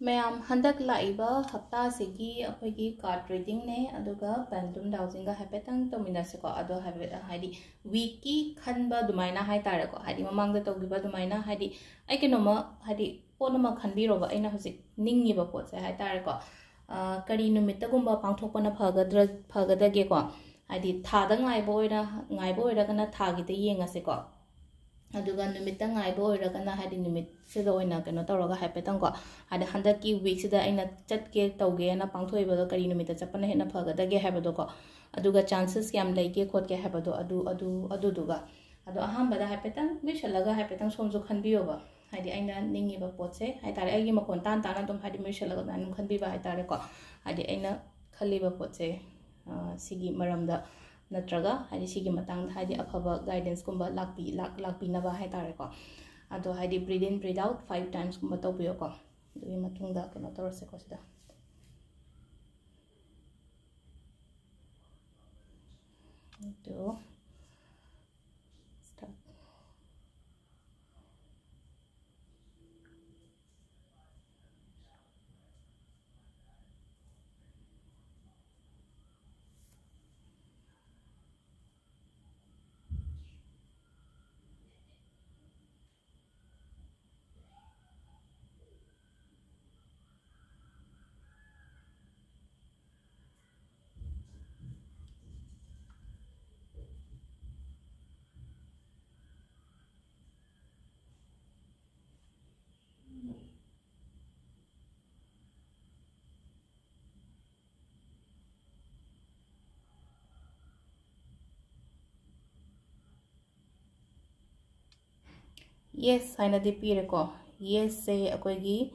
Ma'am हंदक Laiba हफ्ता सेगी अखोगी card reading ने अदुगा पेंडुम dowsing हाइफेटंग तोमिनसेको अदो हाइदी वीक की खनबा दुमाइना हाइ तारेको हाइदी ममांगदा तौगिबा दुमाइना हाइदी आई केनोमा हाइदी पोनमा खनबिरोबा अइना हजिक निंगिबा पोतसे हाइ तारेको करी नुमित्तगुम्बा पांथोकपना फगदगेको हाइदी थादा ngaइबो ओइरागना थागिदा येंगासेको अदुगा नुमित्ता ngaइबो ओइरागना हाइदी नुमित सिदा ओइना केनो तौरगा हाइफेटंग को हाइदी हंदकी वीक सिदा अइना चटके तौगेना पांथोइबदो करी नुमित्ता चपना हेना फगदगे हाइबदो को अदुगा चांसेस याम लेगे खोटके हाइबदो अदुदुगा अदो अहांबदा हाइफेटंग मिशलगा हाइफेटंग सोमजो खनबियोबा हाइदी अइना निंगिबा पोतसे हाइतारे आइगी मकोन तान ताना तुम हाइदी मिशलगा नानुम खनबिबा हाइतारे को हाइदी अइना खलिबा पोतसे सिगी मरमदा नत्रगा हाइदी सिगी मतंग हाइदी अफबा गाइडेंस कुंबा लाकपीनबा हाइतारेको अदो हाइदी breathe in breathe out 5 times कुंबा तौबियोको दुगी मतुंगदा कनो तौरसेको सिदा तो yes haina di pire ko yes se akoigi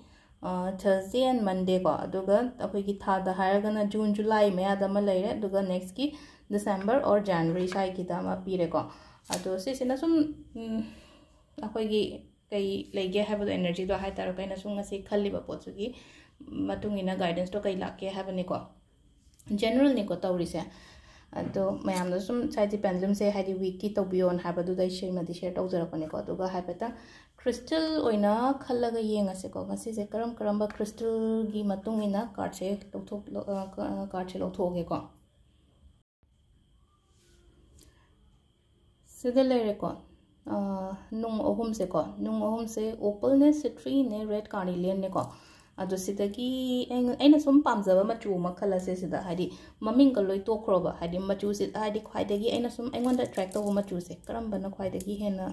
Thursday and Monday ko aduga akoigi tha da hairagana June July me adama leire aduga next ki December or January sai ki dama pire ko ado se sina sum akoigi kai lege have the energy do hai taro kaina sum ngasi khalli ba potsugi matungina guidance to kai lakke have ni ko general ni ko tawri se अदो ma'am सुम side pendulum से हाइदी week की तौबियोन हाइबदुदा शेमदी share तौजरपनेको अदुगा हाइबता crystal ओइना खल्लगा येंगासेको ngasiसे करम करम crystal गी मतुंगिना card से लौथोगेको सिदा लेरेको नुंग अहुम से ओपल ने सिट्री ने रेड कार्निलियन ने को अदो सिदगी ऐना सुम पामजबा मचू मखलसे सिदा हाइदी ममिंग का लोई तोखरोबा हाइदी मचू से हाइदी ख्वाइदगी ऐना सुम ऐंगोंदा ट्रैक तौबा मचू से करमबना ख्वाइदगी हेना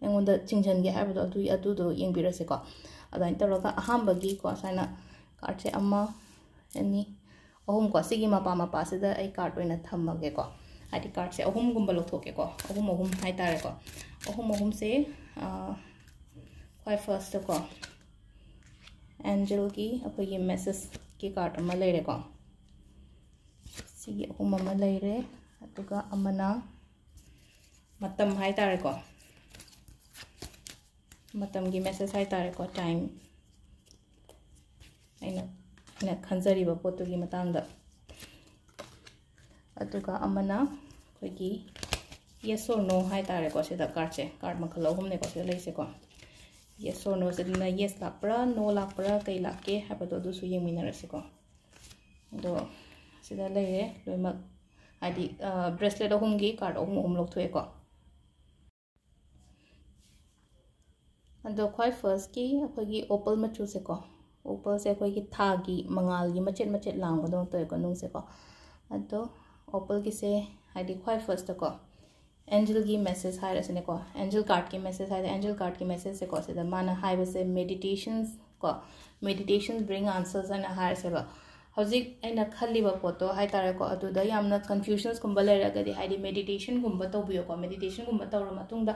ऐंगोंदा चिंजनगे हाइबदो अदुदो येंबिरसेको अदाइन तौरगा अहांबगी को साइना कार्ड से अमा एनी अहुम को सिगी मपा सिदा ऐ कार्ड ओइना थम्मगेको हाइदी कार्ड से अहुम गुंबा लौथोकेको अहुम हाइतारेको अहुम से ख्वाइ फर्स्ट को एंजल की अखोई मैसेज की कार्ड अमा लेरेको सिगी अहुम अमा लेरे अतुगा अमना मतम हाइ तारेको मतम की मैसेज हाइ तारेको टाइम ऐना खंजरीबा पोतुगी मतंगदा अतुगा अमना अखोई येस और नो हाइ तारेको सिदा कार्ड मखल अहुम ने को सिदा लेसेको yes or no sedina yes lakpra no lakpra kai lakke habado du su yeminarasiko do sida leire loima adi bracelet ahum gi card ahum lokthoi ko ado khoi first ki akogi opal machu se ko opal se akogi tha gi mangal gi machet lang badong toy ko nung se ko ado opal ki se adi khoi first ko angel की message high रसने को angel card की message high angel card की message से कौसे माना high बसे meditations bring answers and high से हजिक ऐना खल्लीबा पोतो high तारे को अदुदा यामना कंफ्यूजन्स कुंबा लेरगदि हाइदी मेडिटेशन कुंबा तौबियो को मेडिटेशन कुंबा तौर मतुंगदा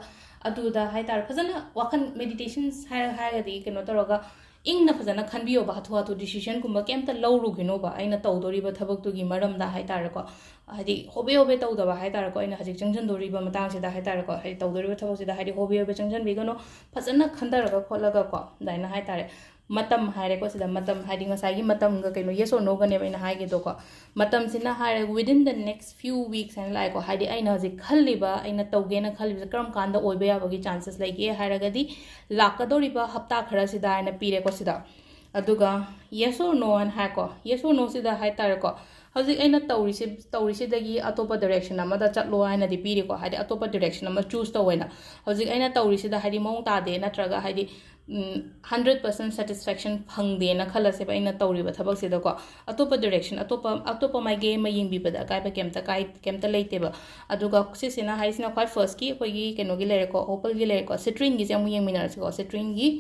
अदुदा हाई तारे फजना वाखन मेडिटेशंस हाइगदि केनो तौरगा इंगना फजना खनबियो बा हाथु डिसीजन कुंबा केमता लौरुगिनो बा ऐना तौदोरिबा थबक्तुगी मरमदा हाई तारे को हाइदी होबे तौदबा हाई तारे को ऐना हजिक चंगजनदोरिबा मतांग सिदा हाई तारे को हाइदी तौदोरिबा थबक सिदा हाइदी होबे चंगजन बिगनो फजना खंदरगा खोलगा को दाइना हाई तारे मतम हाइरे को सिदा मतम हाइदी ngसागी मतम ग कइनो येस और नो गने बैना हाइगे दो को मतम सिना हाइरे within the next few weeks and like को हाइदी ऐना हजिक खल्लिबा ऐना तौगेना खल्लिबा करम कांदा ओइबे याबगी चांसेस लाइगे हाइरगदी लाकदोरिबा हप्ता खरा सिदा ऐना पीरे को सिदा अदुगा yes or no and हाको yes or no सिदा हाय तारेको हजिक ऐना तौरीसिदगी अतोप डायरेक्शन अमदा चलो हायनादि पीरेको हादि अतोप डायरेक्शन अमा चूज तौवेना हजिक ऐना तौरीसिदा हादि मौं तादे नत्रगा हादि 100% satisfaction फंगदेना खलसेबा ऐना तौरीबा थबकसिदको अतोप डायरेक्शन अतोप माइगे मयिंबिबदा कायबा केमता लेतेबा अदुगा सिसिना हाइसिना क्वाइ फर्स्ट की अखोइगी केनोगी लेरेको ओपल गी लेरेको सिट्रिन गी से अमु यंगमिनारसिको सिट्रिन गी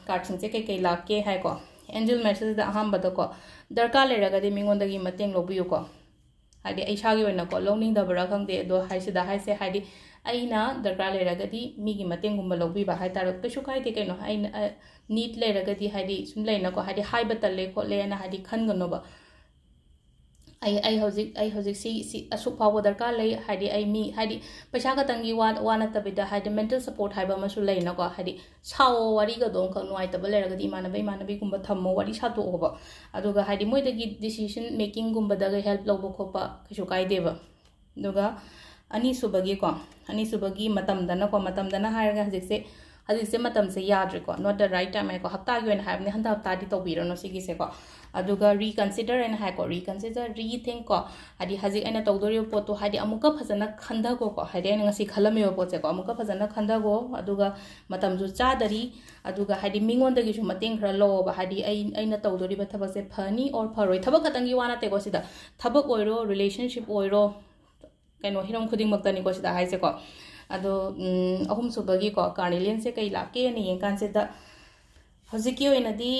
कार्ड सिंसे कई लाके हाइको एंजल मैसेज अहमदको दरकार लेरगदि मिंगोंदगी मतेंग लोबियुको हादि ऐसागी ओइनाको लौनिंगदबरा खंगदे दो हाइसिदा हाइसे हादि अइना दरकार लेरगदि मिगी मतेंगुंबा लोबिबा हाइतार कइसु काइदे कइनो अइना नीट लेरगदि हादि सुम लेनाको हादि हाइबा तल्ले खोलेना हादि खनगनोबा आई हौजिक सी असुक फाव दरकार ले हादि आई मी हादि पैसा खतंगी वाना तबिदा हादि मेंटल सपोर्ट हाइबा मसु लेनाको हादि साओ वारी गदों खं नुआइतबा लेरगदि इमानबी गुंबा थम्मो वारी सातोबा अदुगा हादि मोइदगी डिसीजन मेकिंग गुंबदा हेल्प लौबो खोपा कइसु काइदेबा दुगा अनीसुबगी मतमदना हायरगा हजिकसे मतमसे याद्रेको नॉट द राइट टाइम है हफ्ता की हाबने हंदा हफ्तादी तौबीरनो सिगिसेको अदुगा रिकन्सिडर एन हाइको रिकन्सिडर रीथिंक को हादि हजिक एना तौदोरियो पोतो हादि अमुका फजना खंदागो को हादि एना ngasi खलमेयो पोचेको अमुका फजना खंदागो अदुगा मतमजु चादरी अदुगा हादि मिंगोंदगी सु मतेंग खरा लोबा हादि एना तौदोरिबा थबसे फनी और फरोय थबक खतंगी वाना तेको सिदा थबक ओइरो रिलेशनशिप ओइरो कनो हिरम खुदिंग मक्तनी को सिदा हाइसेको अदो अहुम सुबगी को कार्निलियन से कई लाके ने यंकान से द हजिकी ओइनदी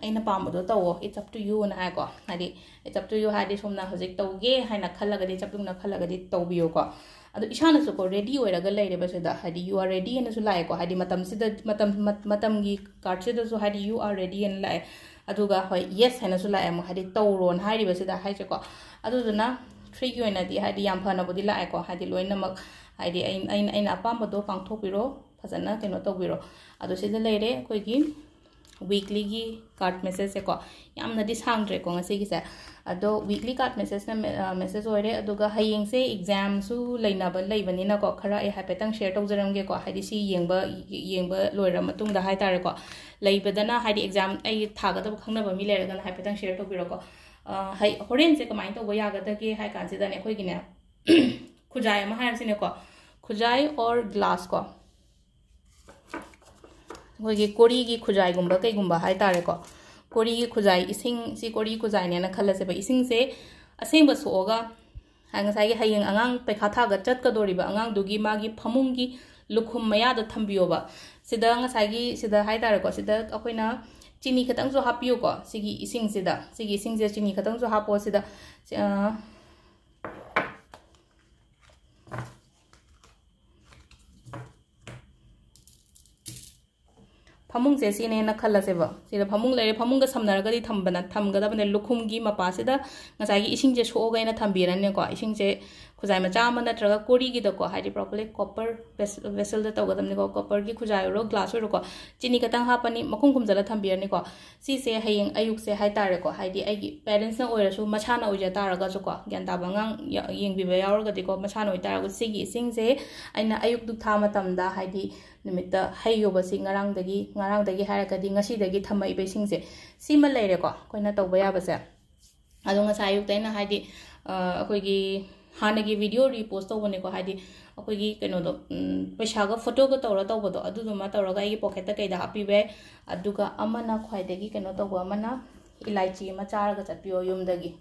ऐना पामदो तवो इट्स अप टू यू ना हाको हादि इट्स अप टू यू हादि सोमना हजिक तौगे हाइना खलगदि चपलुंगना खलगदि तौबियो को अदो इशाना सुको रेडी ओइरगा लेरेबा सेदा हादि यू आर रेडी एना सु लाए को हादि मतम सिदा मतम गी कार्ड से सु हादि यू आर रेडी एन लाए अदुगा होय यस हैना सु लाए मु हादि तौरोन हारिबा सेदा हाइसे को अदुना 3 की ओइनदी हादि याम फनबुदि लाए को हादि लोइनमक हादि ऐना अपामदो पांगथोपिरो फजना केनो तौबिरो अदो सिदा लेरे कोइगी वीकली की कार्ड मेसेज से को यामनदी सांग्रे को ngasi gi se ado weekly card message na message oire aduga hayeng se exam su leina ba leibani na ko khara e hapetang share tawjaram ge ko haidi si yengba loira matung da hai tare ko leibadana haidi exam ai thaga da khangna ba mi lera ga hapetang share to biro ko hai horen se kamai to boya ga da ke hai kan se da ne khoi gi ne khujai ma har se ne ko khujai और glass को कोई कोरी की खुजाई गुंबा कई गुंबा high तारे को कोरी की खुजाई इसिंग सी कोरी खुजाई ने ना खल्ला से इसिंग से असेंग बस होगा हंगसाई के हयंग अंगांग पैखा थागा चट कदोरिबा अंगांग दुगी मागी फमुंग की लुखुम मया द थंबियोबा सिदा ngसाई सिदा हाई तारे को सिदा अखोइना चीनी खतंग जो हापियो को सिगी इसिंग से चीनी खतंग जो हापो सिदा फमुंग से सीने न खलसेबा सिदा फमुंग लेरे फमुंग समनरगदी थंबना थमगदबने लुखुमगी मपासिदा ngसाई इसिंग जे सोगैना थंबिरने को इसिंग से खुजाई मचा म नत्रगा कोरी गी दको हाइदि प्रॉपर्ली कॉपर वेसल द तगदमने को कॉपर की खुजाई रो ग्लास रो को चिनी कतंग हापनी मखुम खुमजला थंबिरने को सी से हयंग अयुक से हाइ तारे को हाइदि आइगी पेरेंट्स न ओइरसु मछाना ओइजा तारगा जो को ग्यान ताबा ngang यंगबिबा यावरगदि को मछाना ओइ तारगा सिगी इसिंग से आइना अयुक दुक था मतमदा हाइदि निमित्त हाइयोबसि ngarangdagi haragadi ngasidagi thamai besing se sima leire ko koina tawba yabase adu nga sayuk taina haidi akoigi hanagi video repost tawbone ko haidi akoigi keno do paisa ga photo ga tawra tawbodo adu duma tawra ga igi pocket ta kaida hapibe aduga amana khwaidagi keno tawba amana ilaichi ma char ga chatpio yumdagi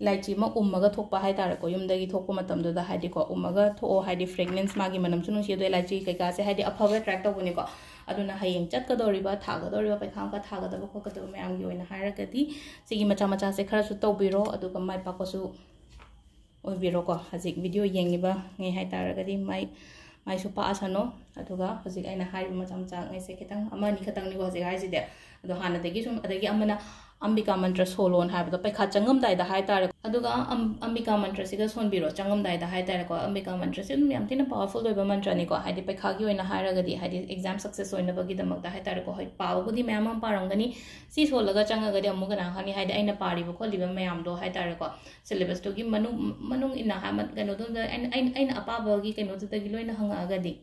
lychee मा उम्मगा थोपा हाय तारे को युमदगी थोपो मतम दो दा हाइदि को उम्मगा थो हाइदि fragrance मागी मनम सुनु सी दो लाइची कैका से हाइदि अफावे ट्रैक तबुनी को अदुना हयेंग चट कदोरिबा थागदोरिबा पैखाम का थागदबा खोकदो मयाम गी ओइना हायरगदी सिगी मचा मचा से खरा सु तौबिरो अदुगा माइ पाकोसु ओबिरो को हजिक वीडियो येंगिबा ngai हाय तारगदी माइ सु पासनो अदुगा हजिक आइना हाइबा मचा मचा ngai से खितंग अमानि खतंग नि को हजिक हाइजिदे अदो हानदगी सुम अदगी अमना अंबिका मंत्र सोलोन हाइबदो पैखा चंगम दाइदा हाय तारे अदुगा अंबिका मंत्र सिगा सोनबिरो चंगम दाइदा हाय तारे को अंबिका मंत्र से याम तिना पावरफुल ओइबा मंत्र नि को हाइदि पैखा gi ओइना हायरगदी हाइदि एग्जाम सक्सेस ओइना बगी दमक हाय तारे को हाय पावगुदी मैम पारंगनी सी सोलगा चंगगदी अमुगना हानि हाइदि आइना पारिबो खोलिबा मैम दो हाय तारे को सिलेबस तो gi मनु इना हा मत कनो दो आइना अपाबगी कनो दगी लोइना हंगागदी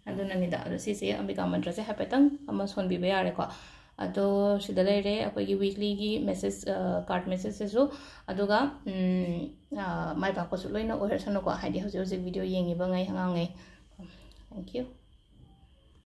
अदुना निदा अदु सी से अंबिका मंत्र से हापेतंग अमा सोनबिबा यारे को अदो सिदा लेरे अखोगी वीकली की मेसेज कार्ड मेसेज सेसु अदुगा माइ पाको सु लोइना ओहरसनो को हाइदि हौजे हौजे video येंगिबा ngai hangangai. Thank you.